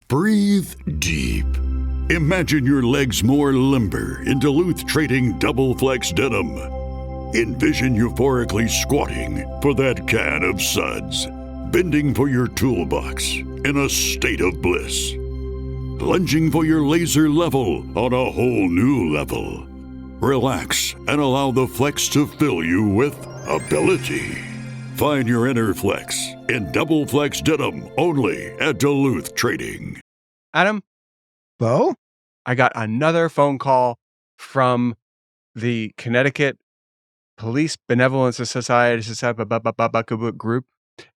Breathe deep. Imagine your legs more limber in Duluth Trading Double Flex Denim. Envision euphorically squatting for that can of suds, bending for your toolbox in a state of bliss, lunging for your laser level on a whole new level. Relax and allow the flex to fill you with ability. Find your inner flex in Double Flex Denim only at Duluth Trading. Adam? Beau? I got another phone call from the Connecticut Police Benevolence Society group,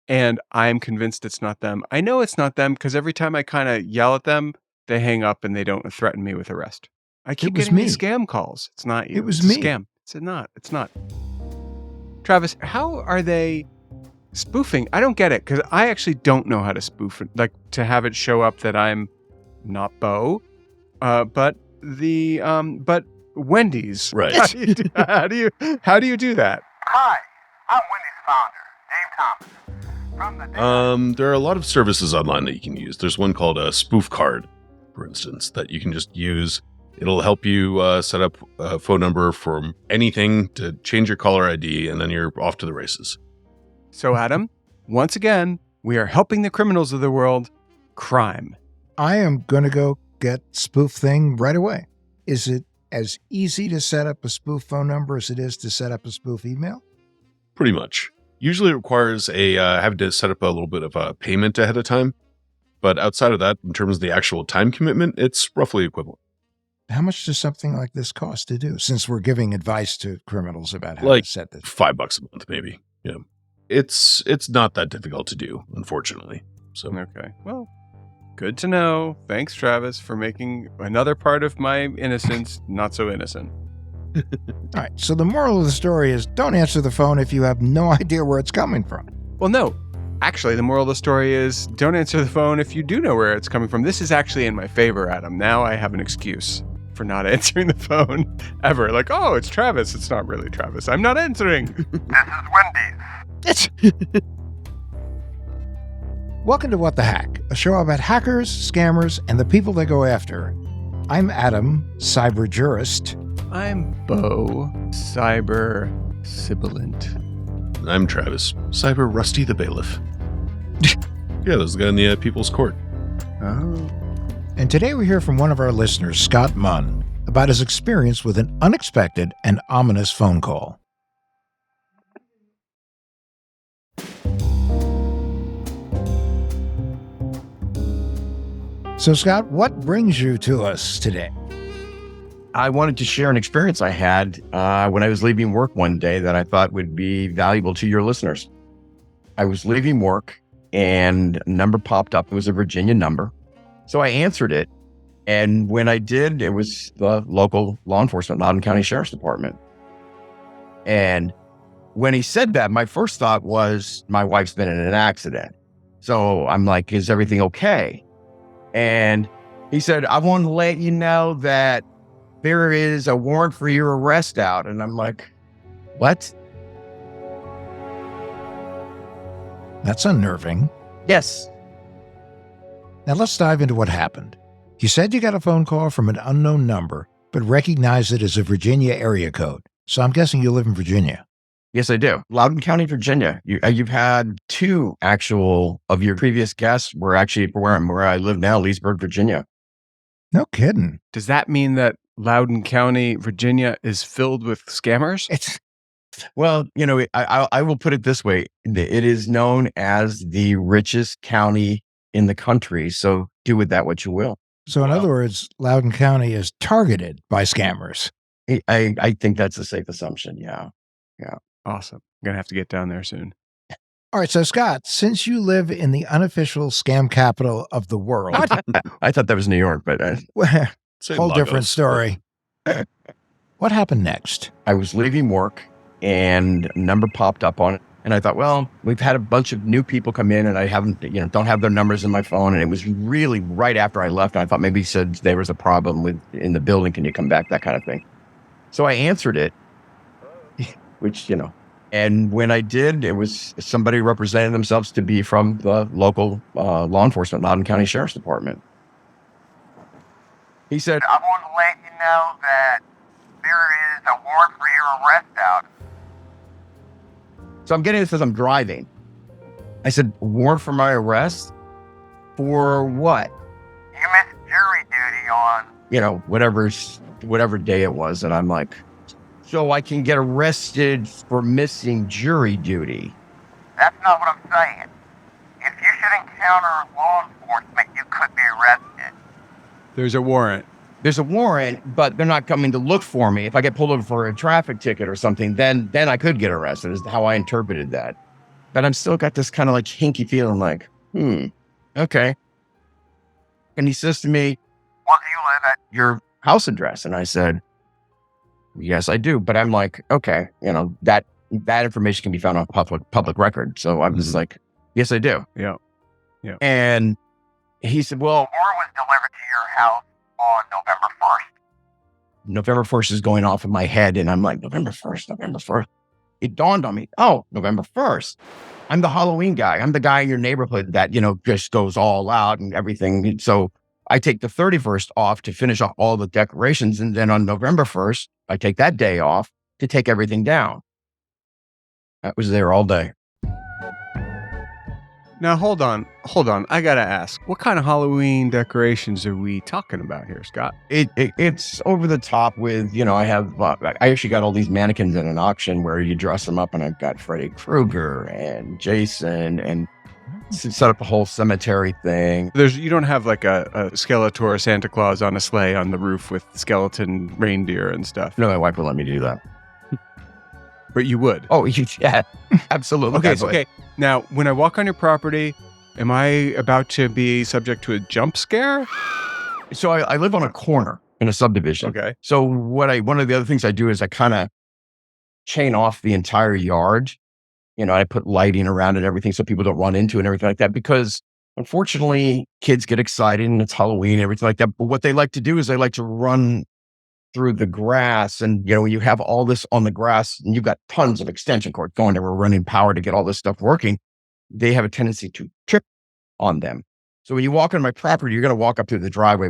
and I'm convinced it's not them. I know it's not them because every time I kind of yell at them, they hang up and they don't threaten me with arrest. I keep getting these scam calls. It's not you. It was it's me. A scam. It's not. Travis, how are they spoofing? I don't get it because I actually don't know how to spoof it, like to have it show up that I'm not Beau, but Wendy's. Right. How do you do that? Hi, I'm Wendy's founder, Dave Thomas. There are a lot of services online that you can use. There's one called a spoof card, for instance, that you can just use. It'll help you set up a phone number for anything to change your caller ID, and then you're off to the races. So, Adam, once again, we are helping the criminals of the world. Crime. I am going to go get spoof thing right away. Is it as easy to set up a spoof phone number as it is to set up a spoof email? Pretty much. Usually it requires having to set up a little bit of a payment ahead of time. But outside of that, in terms of the actual time commitment, it's roughly equivalent. How much does something like this cost to do, since we're giving advice to criminals about how to set this? $5 a month, maybe. Yeah. It's not that difficult to do, unfortunately. So Okay. Well, good to know. Thanks, Travis, for making another part of my innocence not so innocent. All right. So the moral of the story is don't answer the phone if you have no idea where it's coming from. Well, no. Actually, the moral of the story is don't answer the phone if you do know where it's coming from. This is actually in my favor, Adam. Now I have an excuse for not answering the phone ever. Like, oh, it's Travis. It's not really Travis. I'm not answering. This is Wendy's. Welcome to What the Hack, a show about hackers, scammers, and the people they go after. I'm Adam, cyber jurist. I'm Beau, cyber sibilant. I'm Travis, cyber Rusty the bailiff. Yeah, there's the guy in the People's Court. Oh. And today we hear from one of our listeners, Scott Munn, about his experience with an unexpected and ominous phone call. So, Scott, what brings you to us today? I wanted to share an experience I had when I was leaving work one day that I thought would be valuable to your listeners. I was leaving work and a number popped up. It was a Virginia number. So I answered it. And when I did, it was the local law enforcement, Loudoun County Sheriff's Department. And when he said that, my first thought was my wife's been in an accident. So I'm like, is everything okay? And he said, I want to let you know that there is a warrant for your arrest out. And I'm like, what? That's unnerving. Yes. Now let's dive into what happened. You said you got a phone call from an unknown number, but recognized it as a Virginia area code. So I'm guessing you live in Virginia. Yes, I do. Loudoun County, Virginia. You've had two actual of your previous guests were actually where I live now, Leesburg, Virginia. No kidding. Does that mean that Loudoun County, Virginia is filled with scammers? Well, I will put it this way. It is known as the richest county in the country. So do with that what you will. So in other words, Loudoun County is targeted by scammers. I think that's a safe assumption. Yeah. Yeah. Awesome. I'm going to have to get down there soon. All right. So Scott, since you live in the unofficial scam capital of the world. I thought that was New York, but whole different story. What happened next? I was leaving work and a number popped up on it. And I thought, well, we've had a bunch of new people come in and I don't have their numbers in my phone. And it was really right after I left. And I thought maybe he said there was a problem in the building. Can you come back? That kind of thing. So I answered it, which, and when I did, it was somebody representing themselves to be from the local law enforcement, Loudoun County Sheriff's Department. He said, I want to let you know that there is a warrant for your arrest out. so I'm getting this as I'm driving. I said, warrant for my arrest? For what? You missed jury duty on. Whatever day it was. And I'm like, so I can get arrested for missing jury duty. That's not what I'm saying. If you should encounter law enforcement, you could be arrested. There's a warrant. There's a warrant, but they're not coming to look for me. If I get pulled over for a traffic ticket or something, then I could get arrested, is how I interpreted that. But I'm still got this kind of like hinky feeling like, okay. And he says to me, What do you live at? your house address? And I said, yes, I do. But I'm like, okay, that information can be found on public record. So I'm just like, yes, I do. Yeah. And he said, well, The warrant was delivered to your house on November 1st. November 1st is going off in my head. And I'm like, November 1st. It dawned on me, oh, November 1st. I'm the Halloween guy. I'm the guy in your neighborhood that, just goes all out and everything. So I take the 31st off to finish off all the decorations. And then on November 1st, I take that day off to take everything down. I was there all day. Now, hold on. I got to ask, what kind of Halloween decorations are we talking about here, Scott? It's over the top with, I actually got all these mannequins in an auction where you dress them up, and I've got Freddy Krueger and Jason, and set up a whole cemetery thing. You don't have like a Skeletor Santa Claus on a sleigh on the roof with skeleton reindeer and stuff. No, my wife would let me do that. But you would. Oh, yeah, absolutely. Okay. Now, when I walk on your property, am I about to be subject to a jump scare? So I live on a corner in a subdivision. Okay. So one of the other things I do is I kind of chain off the entire yard. I put lighting around it and everything so people don't run into it and everything like that, because unfortunately kids get excited and it's Halloween and everything like that. But what they like to do is they like to run through the grass. And, when you have all this on the grass and you've got tons of extension cords going that were running power to get all this stuff working, they have a tendency to trip on them. So when you walk on my property, you're going to walk up through the driveway,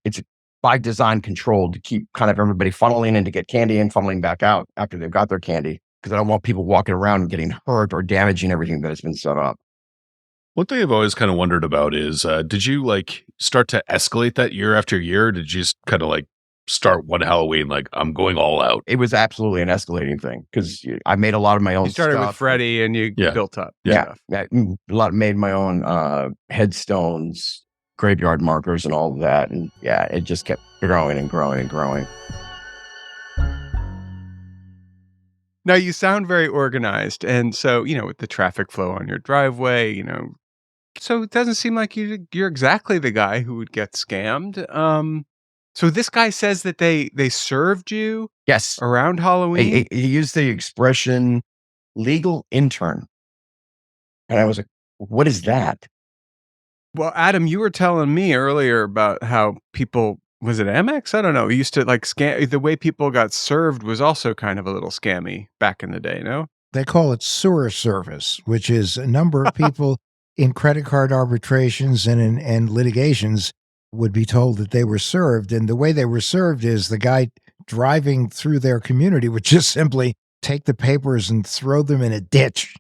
it's by design controlled to keep kind of everybody funneling in to get candy and funneling back out after they've got their candy. Because I don't want people walking around and getting hurt or damaging everything that has been set up. One thing I've always kind of wondered about is, did you start to escalate that year after year? Or did you just kind of start one Halloween, I'm going all out? It was absolutely an escalating thing because I made a lot of my own stuff. You started with Freddy and you built up. Yeah. Made my own headstones, graveyard markers and all of that. And yeah, it just kept growing and growing and growing. Now, you sound very organized. And so, with the traffic flow on your driveway, so it doesn't seem like you're exactly the guy who would get scammed. So this guy says that they served you Yes. around Halloween? He used the expression legal intern. And I was like, what is that? Well, Adam, you were telling me earlier about how people, was it Amex? I don't know. Used to scam. The way people got served was also kind of a little scammy back in the day, no? They call it sewer service, which is a number of people in credit card arbitrations and litigations would be told that they were served. And the way they were served is the guy driving through their community would just simply take the papers and throw them in a ditch.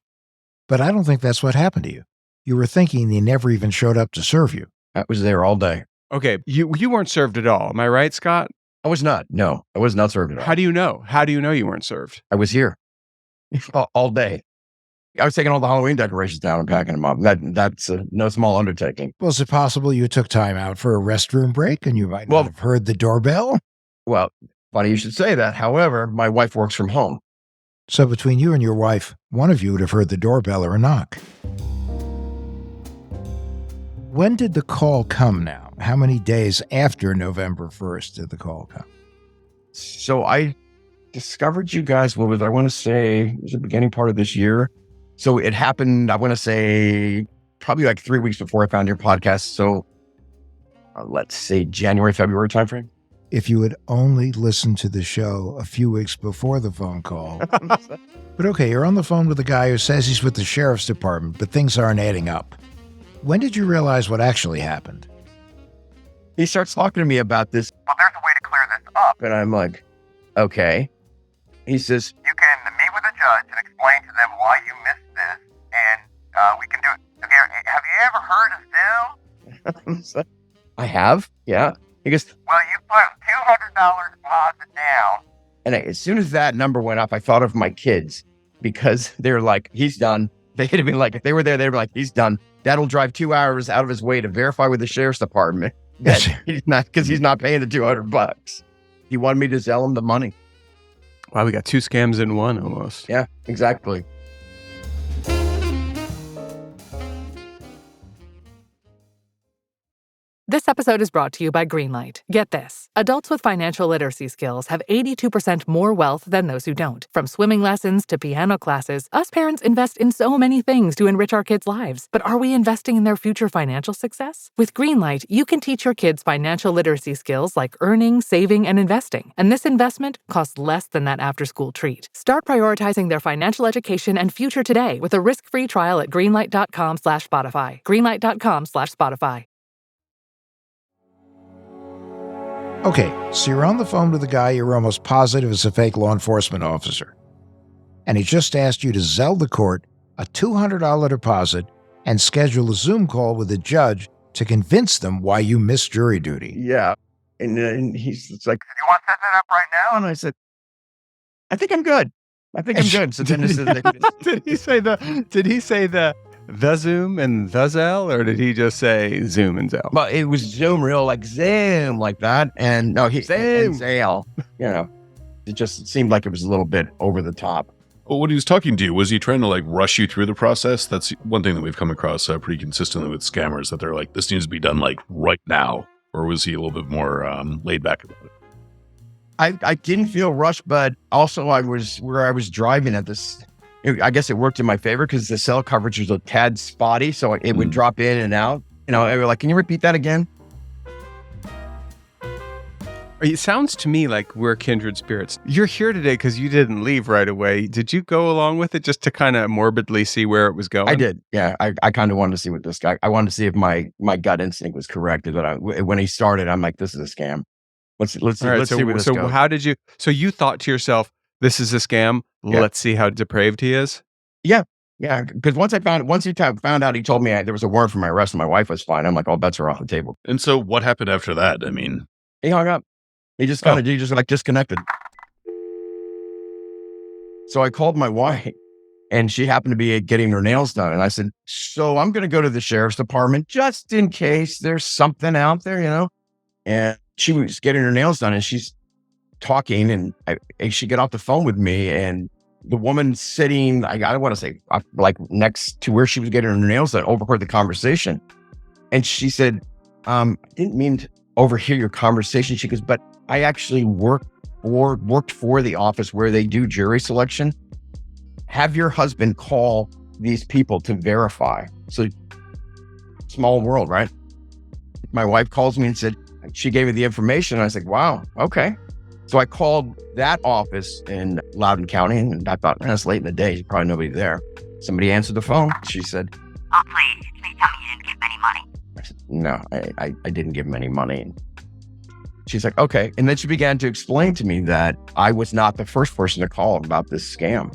But I don't think that's what happened to you. You were thinking he never even showed up to serve you. I was there all day. Okay, you weren't served at all. Am I right, Scott? I was not. No, I was not served at all. How do you know? How do you know you weren't served? I was here all day. I was taking all the Halloween decorations down and packing them up. That's no small undertaking. Well, is it possible you took time out for a restroom break and you might not have heard the doorbell? Well, funny you should say that. However, my wife works from home. So between you and your wife, one of you would have heard the doorbell or a knock. When did the call come now? How many days after November 1st did the call come? So I discovered you guys, I want to say, it was the beginning part of this year. So it happened, I want to say, probably 3 weeks before I found your podcast. So let's say January, February timeframe. If you had only listened to the show a few weeks before the phone call. But okay, you're on the phone with a guy who says he's with the sheriff's department, but things aren't adding up. When did you realize what actually happened? he starts talking to me about this, Well, there's a way to clear this up. and I'm like, okay. He says, You can meet with a judge and explain to them why you missed this, and we can do it. Have you ever heard of Zoom? I have, yeah. He goes, Well, you put $200 deposit down. and as soon as that number went up, I thought of my kids because they're like, he's done. They had been like, if they were there, they were like, he's done. Dad'll drive 2 hours out of his way to verify with the sheriff's department that he's not, because he's not paying the $200. He wanted me to sell him the money. Wow, we got 2 scams in one almost. Yeah, exactly. This episode is brought to you by Greenlight. Get this. Adults with financial literacy skills have 82% more wealth than those who don't. From swimming lessons to piano classes, us parents invest in so many things to enrich our kids' lives. But are we investing in their future financial success? With Greenlight, you can teach your kids financial literacy skills like earning, saving, and investing. And this investment costs less than that after-school treat. Start prioritizing their financial education and future today with a risk-free trial at greenlight.com/Spotify. Greenlight.com/Spotify. Okay, so you're on the phone with a guy you're almost positive is a fake law enforcement officer. And he just asked you to Zelle the court a $200 deposit and schedule a Zoom call with a judge to convince them why you missed jury duty. Yeah. And he's it's like, Do you want to set that up right now? and I said, I think I'm good. I think I'm good. So then this is Did he say the Zoom and the Zelle, or did he just say Zoom and Zelle? Well, it was Zoom real like Zoom like that. And no, he Zoom. and Zale, you know, it just seemed like it was a little bit over the top. Well, when he was talking to you, was he trying to like rush you through the process? That's one thing that we've come across pretty consistently with scammers, that they're like, this needs to be done like right now. Or was he a little bit more laid back about it? I didn't feel rushed, but also I was driving at this. I guess it worked in my favor because the cell coverage was a tad spotty, so it would drop in and out. You know, they were like, "Can you repeat that again?" It sounds to me like we're kindred spirits. You're here today because you didn't leave right away. Did you go along with it just to kind of morbidly see where it was going? I did. Yeah, I kind of wanted to see what this guy. I wanted to see if my gut instinct was correct. That when he started, I'm like, "This is a scam." Let's see. All right, Let's see where this so goes. how did you? So you thought to yourself, "This is a scam. Yeah. Let's see how depraved he is." Yeah, because once he found out, he told me there was a warrant for my arrest and my wife was fine. I'm like, all bets are off the table. And so what happened after that? I mean, He hung up. He just kind of disconnected. So I called my wife, and she happened to be getting her nails done. And I said, so I'm going to go to the sheriff's department just in case there's something out there, you know? And she was getting her nails done, and she's talking, and she got off the phone with me, and the woman sitting, I don't want to say like next to where she was getting her nails done, overheard the conversation. And she said, I didn't mean to overhear your conversation. She goes, but I actually worked for the office where they do jury selection. Have your husband call these people to verify. So small world, right? My wife calls me and said, she gave me the information. And I was like, wow, okay. So I called that office in Loudoun County, and I thought, man, it's late in the day. There's probably nobody there. Somebody answered the phone. She said, Oh, please tell me you didn't give him any money. I said, no, I didn't give him any money. She's like, okay. And then she began to explain to me that I was not the first person to call about this scam.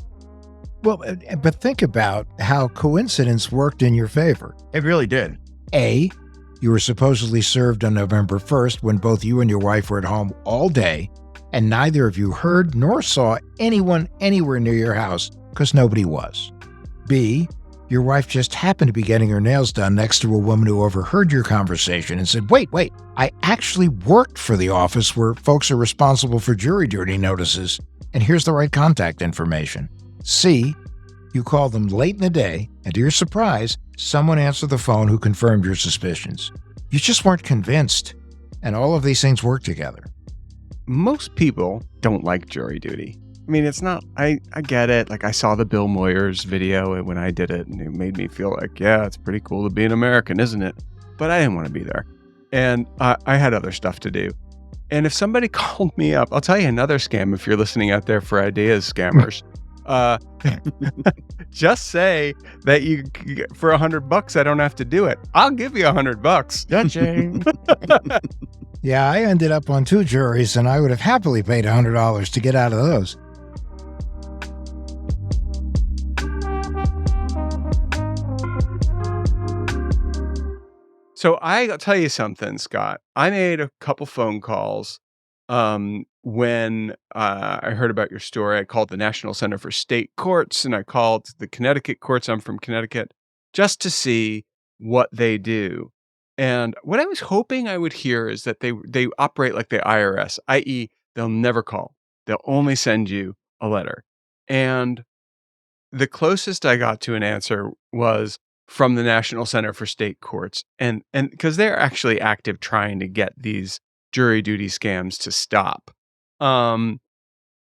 Well, but think about how coincidence worked in your favor. It really did. A, you were supposedly served on November 1st when both you and your wife were at home all day, and neither of you heard nor saw anyone anywhere near your house because nobody was. B, your wife just happened to be getting her nails done next to a woman who overheard your conversation and said, wait, I actually worked for the office where folks are responsible for jury duty notices, and here's the right contact information. C, you called them late in the day, and to your surprise, someone answered the phone who confirmed your suspicions. You just weren't convinced, and all of these things work together. Most people don't like jury duty. I mean, it's not, I get it. Like, I saw the Bill Moyers video when I did it, and it made me feel like, yeah, it's pretty cool to be an American, isn't it? But I didn't want to be there. And I had other stuff to do. And if somebody called me up, I'll tell you another scam if you're listening out there for ideas, scammers. just say that you for $100, I don't have to do it. I'll give you $100. Judging. Yeah, I ended up on 2 juries, and I would have happily paid $100 to get out of those. So I'll tell you something, Scott. I made a couple phone calls when I heard about your story. I called the National Center for State Courts, and I called the Connecticut courts. I'm from Connecticut, just to see what they do. And what I was hoping I would hear is that they operate like the IRS, i.e., they'll never call. They'll only send you a letter. And the closest I got to an answer was from the National Center for State Courts. And because they're actually active trying to get these jury duty scams to stop,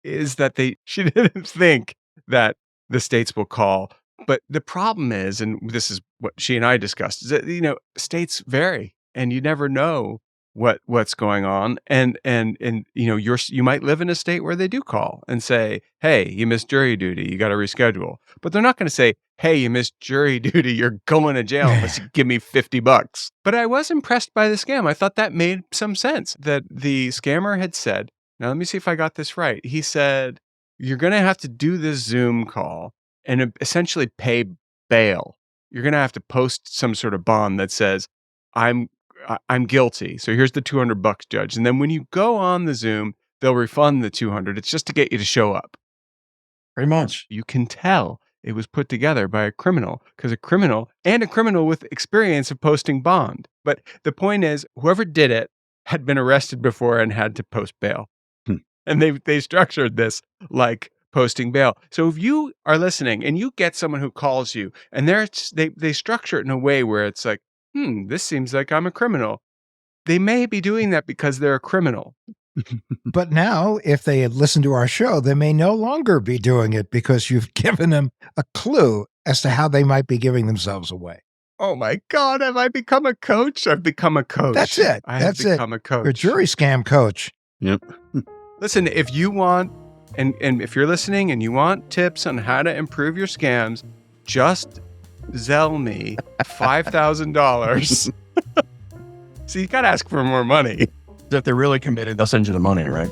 is that she didn't think that the states will call. But the problem is, and this is what she and I discussed, is that, states vary and you never know what's going on. And you might live in a state where they do call and say, hey, you missed jury duty, you got to reschedule. But they're not going to say, hey, you missed jury duty, you're going to jail unless you give me $50. But I was impressed by the scam. I thought that made some sense, that the scammer had said, now let me see if I got this right. He said, you're going to have to do this Zoom call and essentially pay bail. You're going to have to post some sort of bond that says, I'm guilty. So here's the $200, judge. And then when you go on the Zoom, they'll refund the $200. It's just to get you to show up. Pretty much. You can tell it was put together by a criminal, because a criminal with experience of posting bond. But the point is, whoever did it had been arrested before and had to post bail. And they structured this like posting bail. So if you are listening and you get someone who calls you and they structure it in a way where it's like, this seems like I'm a criminal. They may be doing that because they're a criminal. But now, if they had listened to our show, they may no longer be doing it because you've given them a clue as to how they might be giving themselves away. Oh my God, have I become a coach? I've become a coach. That's it. I've become a coach. You're a jury scam coach. Yep. Listen, if you want, and if you're listening and you want tips on how to improve your scams, just Zelle me $5,000. So you got to ask for more money. If they're really committed, they'll send you the money, right?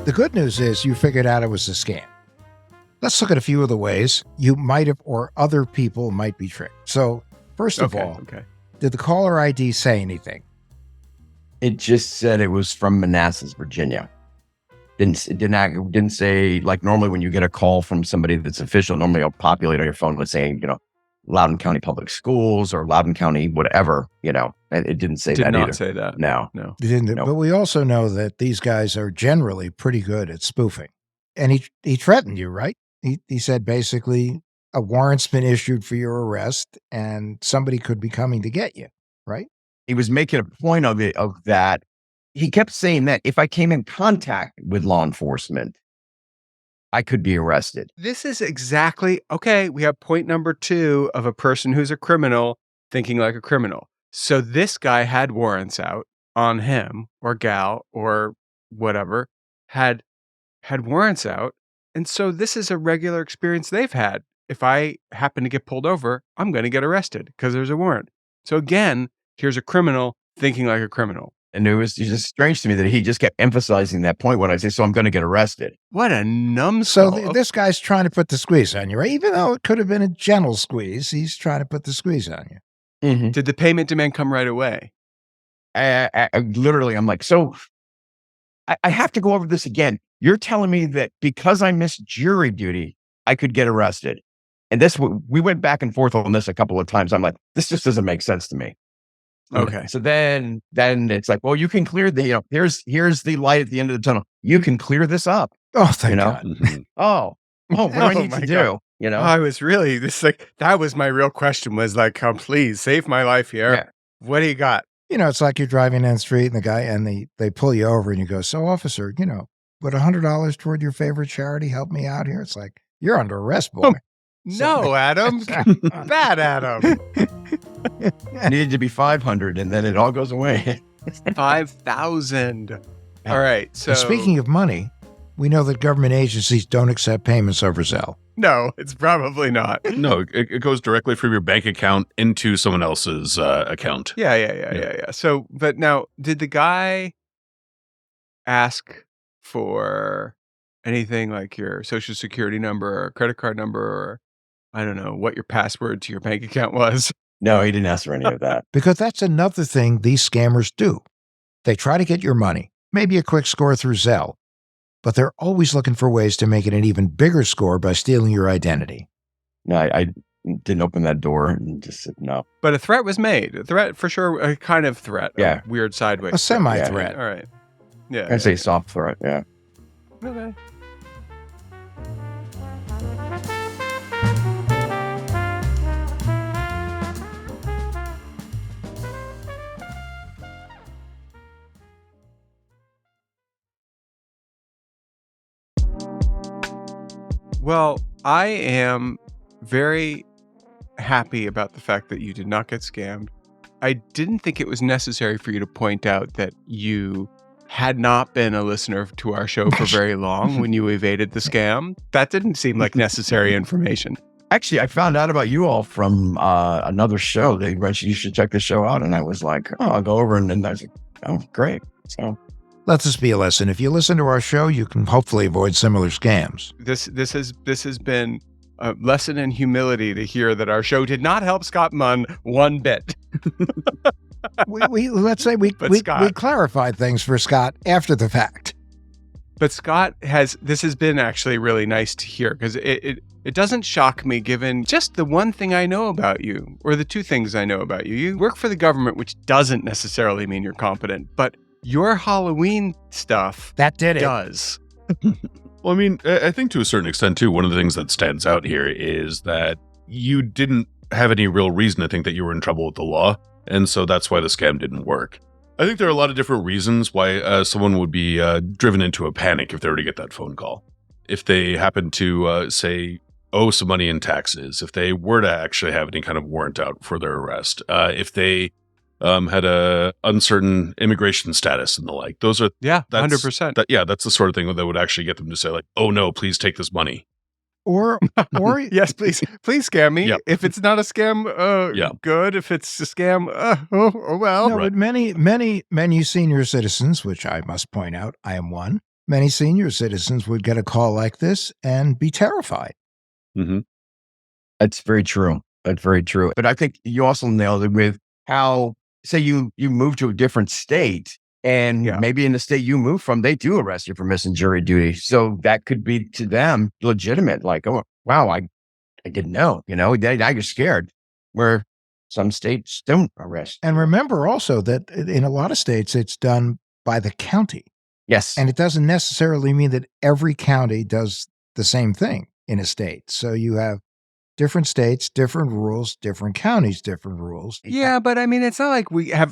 The good news is you figured out it was a scam. Let's look at a few of the ways you might have, or other people might be tricked. So first of all, did the caller ID say anything? It just said it was from Manassas, Virginia. It didn't say, like normally when you get a call from somebody that's official, normally it'll populate on your phone with saying, Loudoun County Public Schools or Loudoun County, whatever, it didn't say that either. Did not say that. No. It didn't. Nope. But we also know that these guys are generally pretty good at spoofing. And he threatened you, right? He said basically a warrant's been issued for your arrest and somebody could be coming to get you, right? He was making a point of that. He kept saying that if I came in contact with law enforcement, I could be arrested. This is exactly, okay, we have point number 2 of a person who's a criminal thinking like a criminal. So this guy had warrants out on him, or gal, or whatever, had warrants out. And so this is a regular experience they've had. If I happen to get pulled over, I'm going to get arrested because there's a warrant. So again, here's a criminal thinking like a criminal. And it was just strange to me that he just kept emphasizing that point when I say, so I'm going to get arrested. What a numbskull. So this guy's trying to put the squeeze on you, right? Even though it could have been a gentle squeeze, he's trying to put the squeeze on you. Mm-hmm. Did the payment demand come right away? I literally, I'm like, so I have to go over this again. You're telling me that because I missed jury duty, I could get arrested. And we went back and forth on this a couple of times. I'm like, this just doesn't make sense to me. Okay. So then it's like, well, you can clear here's the light at the end of the tunnel. You can clear this up. Oh, thank God. Oh, what do I need to do? I was really, that was my real question was like, please save my life here. Yeah. What do you got? It's like you're driving down the street and the guy, and they pull you over and you go, so officer, would $100 toward your favorite charity help me out here? It's like, you're under arrest, boy. No, Adam. Bad Adam. Needed to be 500, and then it all goes away. 5,000. All right. So And speaking of money, we know that government agencies don't accept payments over Zelle. no, it's probably not. No, it goes directly from your bank account into someone else's account. Yeah. So, but now, did the guy ask for anything like your social security number or credit card number or, I don't know, what your password to your bank account was? No, he didn't ask for any of that. Because that's another thing these scammers do. They try to get your money, maybe a quick score through Zelle, but they're always looking for ways to make it an even bigger score by stealing your identity. No, I didn't open that door and just said no. But a threat was made. A threat, for sure, a kind of threat. Yeah. A weird sideways. A semi-threat. All right. Yeah. I'd say soft threat, yeah. Okay. Well, I am very happy about the fact that you did not get scammed. I didn't think it was necessary for you to point out that you had not been a listener to our show for very long when you evaded the scam. That didn't seem like necessary information. Actually, I found out about you all from another show. They mentioned you should check the show out. And I was like, oh, I'll go over. And then I was like, oh, great. So Let this be a lesson. If you listen to our show, you can hopefully avoid similar scams. This has been a lesson in humility to hear that our show did not help Scott Munn one bit. Let's say we clarified things for Scott after the fact. But Scott this has been actually really nice to hear because it doesn't shock me given just the one thing I know about you, or the two things I know about you. You work for the government, which doesn't necessarily mean you're competent, but your Halloween stuff That did it. does. Well, I mean, I think to a certain extent, too, one of the things that stands out here is that you didn't have any real reason to think that you were in trouble with the law, and so that's why the scam didn't work. I think there are a lot of different reasons why someone would be driven into a panic if they were to get that phone call. If they happen to, say, owe some money in taxes, if they were to actually have any kind of warrant out for their arrest, if they had a uncertain immigration status and the like. Those are Yeah, that's 100%. that's the sort of thing that would actually get them to say like, "Oh no, please take this money." Or Yes, please scam me. Yep. If it's not a scam, good. If it's a scam, oh well. No, but many senior citizens, which I must point out, I am one. Many senior citizens would get a call like this and be terrified. Mm-hmm. that's very true. That's very true. But I think you also nailed it with how, say you move to a different state and maybe in the state you move from, they do arrest you for missing jury duty. So that could be to them legitimate. Like, oh, wow, I didn't know, now you're scared. Where some states don't arrest. And remember also that in a lot of states, it's done by the county. Yes. And it doesn't necessarily mean that every county does the same thing in a state. So you have different states, different rules, different counties, different rules. Yeah, but I mean, it's not like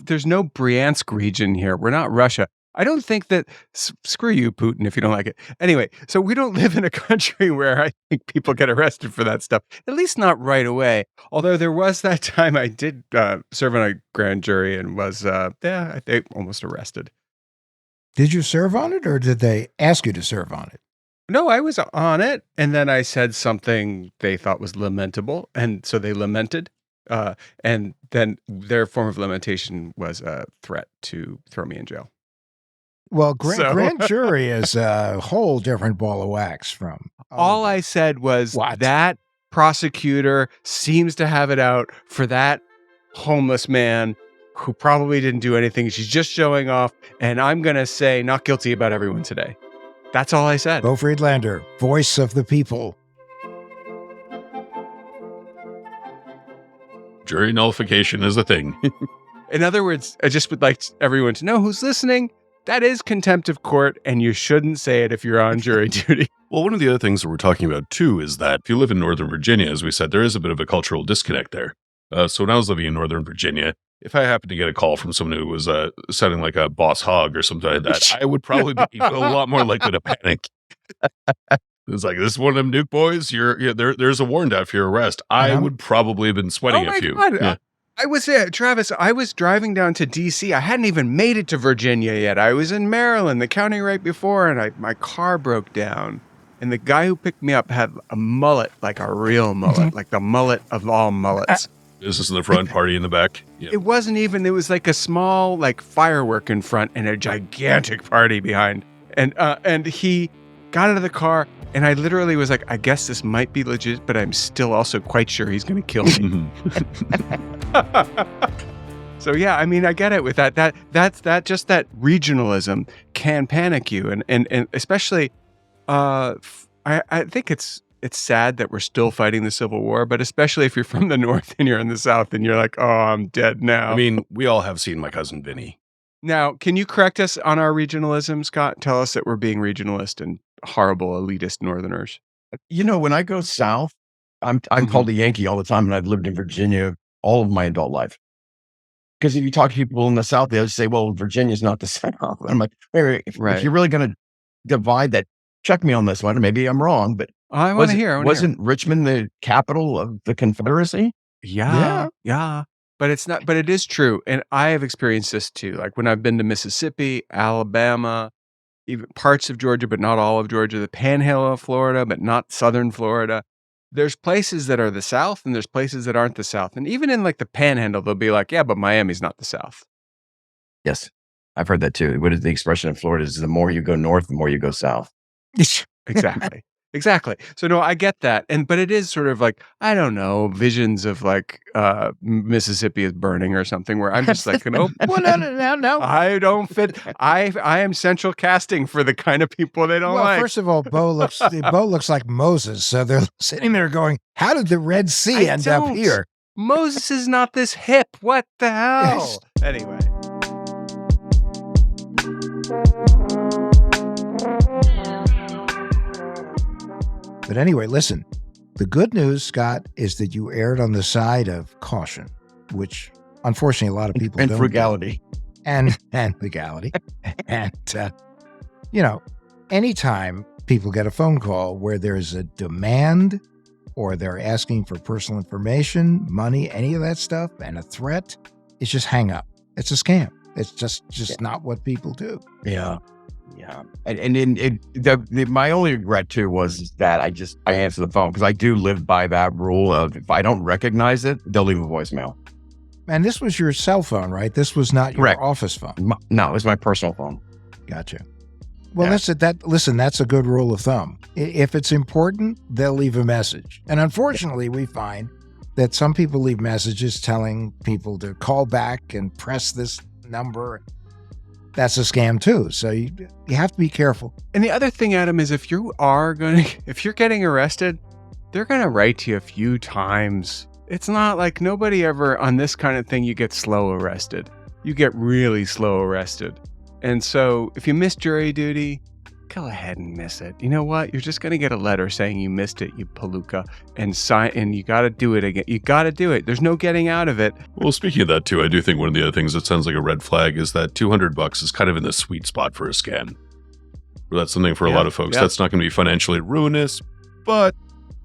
there's no Bryansk region here. We're not Russia. I don't think that, screw you, Putin, if you don't like it. Anyway, so we don't live in a country where I think people get arrested for that stuff, at least not right away. Although there was that time I did serve on a grand jury and was, I think, almost arrested. Did you serve on it or did they ask you to serve on it? No, I was on it, and then I said something they thought was lamentable, and so they lamented, and then their form of lamentation was a threat to throw me in jail. Well, grand jury is a whole different ball of wax from. All I said was What? that prosecutor seems to have it out for that homeless man who probably didn't do anything. She's just showing off, and I'm going to say not guilty about everyone today. That's all I said. Beau Friedlander, voice of the people. Jury nullification is a thing. In other words, I just would like everyone to know who's listening, that is contempt of court, and you shouldn't say it if you're on jury duty. Well, one of the other things that we're talking about, too, is that if you live in Northern Virginia, as we said, there is a bit of a cultural disconnect there. So when I was living in Northern Virginia, if I happened to get a call from someone who was sounding like a boss hog or something like that, I would probably be a lot more likely to panic. It's like, this is one of them Duke boys. There's a warrant out for your arrest. I would probably have been sweating a few. God. Yeah. I was there, Travis. I was driving down to D.C. I hadn't even made it to Virginia yet. I was in Maryland, the county right before, and my car broke down. And the guy who picked me up had a mullet, like a real mullet, like the mullet of all mullets. Business in the front, party in the back. Yep. It wasn't even. It was like a small, like firework in front and a gigantic party behind. And he got out of the car, and I literally was like, I guess this might be legit, but I'm still also quite sure he's going to kill me. So yeah, I mean, I get it with that. That's just that regionalism can panic you, and especially, I think it's sad that we're still fighting the Civil War, but especially if you're from the North and you're in the South, and you're like, oh, I'm dead now. I mean, we all have seen My Cousin Vinny. Now, can you correct us on our regionalism, Scott? Tell us that we're being regionalist and horrible elitist Northerners. When I go south, I'm called a Yankee all the time, and I've lived in Virginia all of my adult life. Because if you talk to people in the South, they'll say, well, Virginia's not the South. And I'm like, wait, if you're really going to divide that, check me on this one. Maybe I'm wrong, but I want to hear. Wasn't Richmond the capital of the Confederacy? Yeah. But it's not. But it is true, and I have experienced this too. Like when I've been to Mississippi, Alabama, even parts of Georgia, but not all of Georgia, the Panhandle of Florida, but not Southern Florida. There's places that are the South, and there's places that aren't the South. And even in like the Panhandle, they'll be like, "Yeah, but Miami's not the South." Yes, I've heard that too. What is the expression in Florida? Is the more you go north, the more you go south. Exactly. So no, I get that. But it is sort of like, I don't know, visions of like Mississippi is burning or something where I'm just like, no. I don't fit. I am central casting for the kind of people they don't like. First of all, Beau looks like Moses. So they're sitting there going, how did the Red Sea end up here? Moses is not this hip. What the hell? Yes. Anyway. But anyway, listen, the good news, Scott, is that you erred on the side of caution, which unfortunately a lot of people don't. And frugality. And legality. And, anytime people get a phone call where there's a demand or they're asking for personal information, money, any of that stuff, and a threat, it's just hang up. It's a scam. It's just not what people do. Yeah. Yeah. And my only regret too was that I answered the phone because I do live by that rule of if I don't recognize it, they'll leave a voicemail. And this was your cell phone, right? This was not your Correct. Office phone. No, it was my personal phone. Gotcha. Well, that's a good rule of thumb. If it's important, they'll leave a message. And unfortunately, we find that some people leave messages telling people to call back and press this number. That's a scam too. So you have to be careful. And the other thing, Adam, is if you're getting arrested, they're going to write to you a few times. It's not like nobody ever on this kind of thing, you get slow arrested. You get really slow arrested. And so if you miss jury duty, go ahead and miss it. You know what? You're just going to get a letter saying you missed it, you palooka, and you got to do it again. You got to do it. There's no getting out of it. Well, speaking of that too, I do think one of the other things that sounds like a red flag is that $200 is kind of in the sweet spot for a scam. That's something for a lot of folks. That's not going to be financially ruinous, but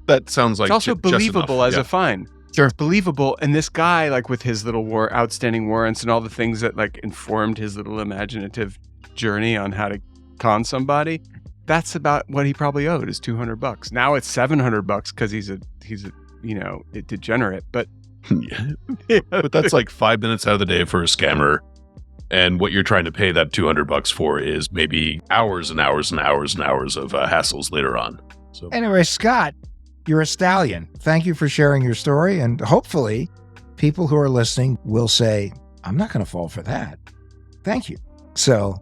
that sounds like it's also believable as a fine. Sure. It's believable. And this guy, like with his little outstanding warrants and all the things that like informed his little imaginative journey on how to con somebody, that's about what he probably owed is $200. Now it's $700 because he's a degenerate. But but that's like 5 minutes out of the day for a scammer. And what you're trying to pay that $200 for is maybe hours and hours and hours and hours of hassles later on. So anyway, Scott, you're a stallion. Thank you for sharing your story. And hopefully people who are listening will say, I'm not going to fall for that. Thank you. So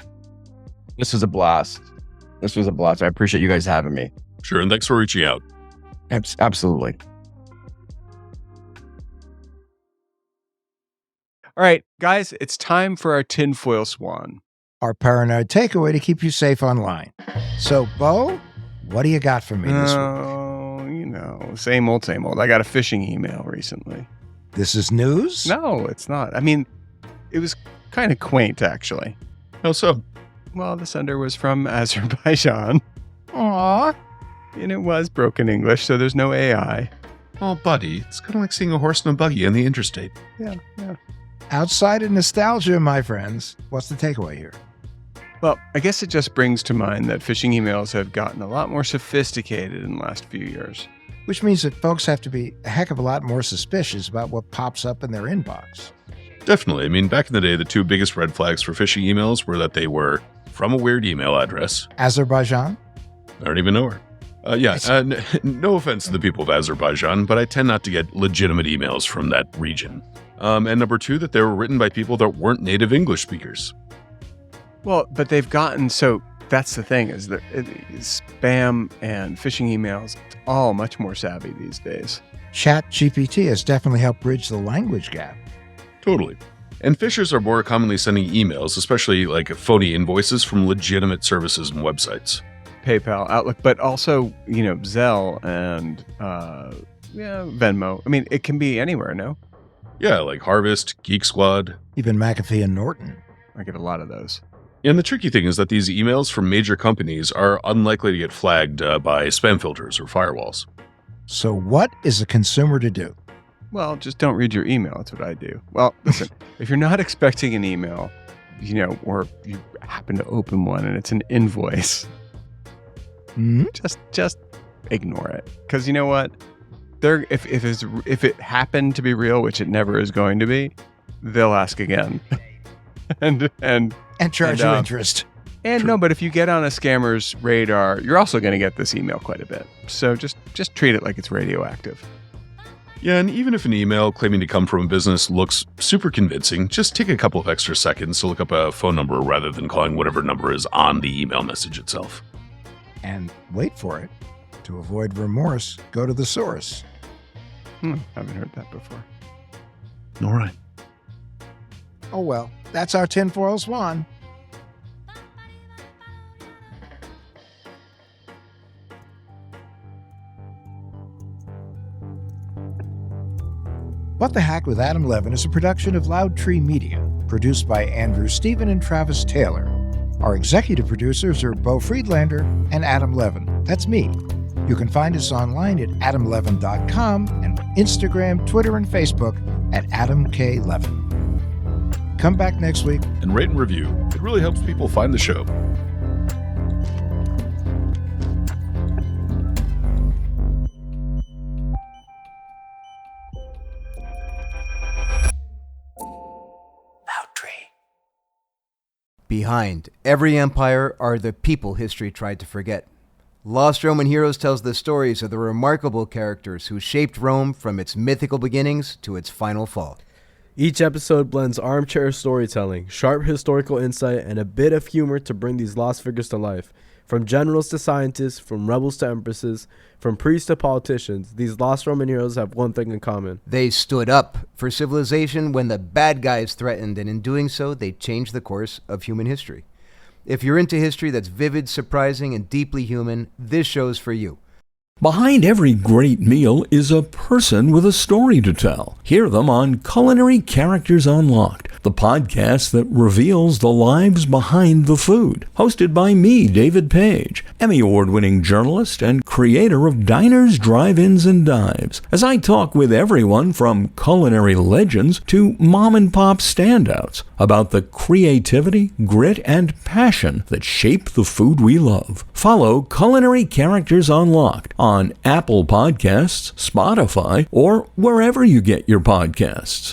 this was a blast. I appreciate you guys having me. Sure. And thanks for reaching out. Absolutely. All right, guys, it's time for our tinfoil swan. Our paranoid takeaway to keep you safe online. So, Beau, what do you got for me this week? Same old, same old. I got a phishing email recently. This is news? No, it's not. I mean, it was kind of quaint, actually. How so? Well, the sender was from Azerbaijan. Aww. And it was broken English, so there's no AI. Oh, buddy, it's kind of like seeing a horse and a buggy on the interstate. Yeah. Outside of nostalgia, my friends, what's the takeaway here? Well, I guess it just brings to mind that phishing emails have gotten a lot more sophisticated in the last few years. Which means that folks have to be a heck of a lot more suspicious about what pops up in their inbox. Definitely. I mean, back in the day, the two biggest red flags for phishing emails were that they were from a weird email address. Azerbaijan? I don't even know her. No offense to the people of Azerbaijan, but I tend not to get legitimate emails from that region. And number two, that they were written by people that weren't native English speakers. Well, but they've gotten so that's the thing is that spam and phishing emails all much more savvy these days. ChatGPT has definitely helped bridge the language gap. Totally. And phishers are more commonly sending emails, especially like phony invoices from legitimate services and websites. PayPal, Outlook, but also, Zelle and Venmo. I mean, it can be anywhere, no? Yeah, like Harvest, Geek Squad. Even McAfee and Norton. I get a lot of those. And the tricky thing is that these emails from major companies are unlikely to get flagged by spam filters or firewalls. So what is a consumer to do? Well, just don't read your email. That's what I do. Well, listen, if you're not expecting an email, or you happen to open one and it's an invoice, just ignore it. Because you know what? If it happened to be real, which it never is going to be, they'll ask again. and charge you interest. And True. No, but if you get on a scammer's radar, you're also going to get this email quite a bit. So just treat it like it's radioactive. Yeah, and even if an email claiming to come from a business looks super convincing, just take a couple of extra seconds to look up a phone number rather than calling whatever number is on the email message itself. And wait for it. To avoid remorse, go to the source. Haven't heard that before. All right. Oh well, that's our tinfoil swan. What the Hack with Adam Levin is a production of Loud Tree Media, produced by Andrew Stephen and Travis Taylor. Our executive producers are Beau Friedlander and Adam Levin. That's me. You can find us online at adamlevin.com and Instagram, Twitter, and Facebook at Adam K. Levin. Come back next week. And rate and review. It really helps people find the show. Behind every empire are the people history tried to forget. Lost Roman Heroes tells the stories of the remarkable characters who shaped Rome from its mythical beginnings to its final fall. Each episode blends armchair storytelling, sharp historical insight, and a bit of humor to bring these lost figures to life. From generals to scientists, from rebels to empresses, from priests to politicians, these lost Roman heroes have one thing in common. They stood up for civilization when the bad guys threatened, and in doing so, they changed the course of human history. If you're into history that's vivid, surprising, and deeply human, this show's for you. Behind every great meal is a person with a story to tell. Hear them on Culinary Characters Unlocked, the podcast that reveals the lives behind the food. Hosted by me, David Page, Emmy Award-winning journalist and creator of Diners, Drive-Ins, and Dives, as I talk with everyone from culinary legends to mom-and-pop standouts about the creativity, grit, and passion that shape the food we love. Follow Culinary Characters Unlocked on Apple Podcasts, Spotify, or wherever you get your podcasts.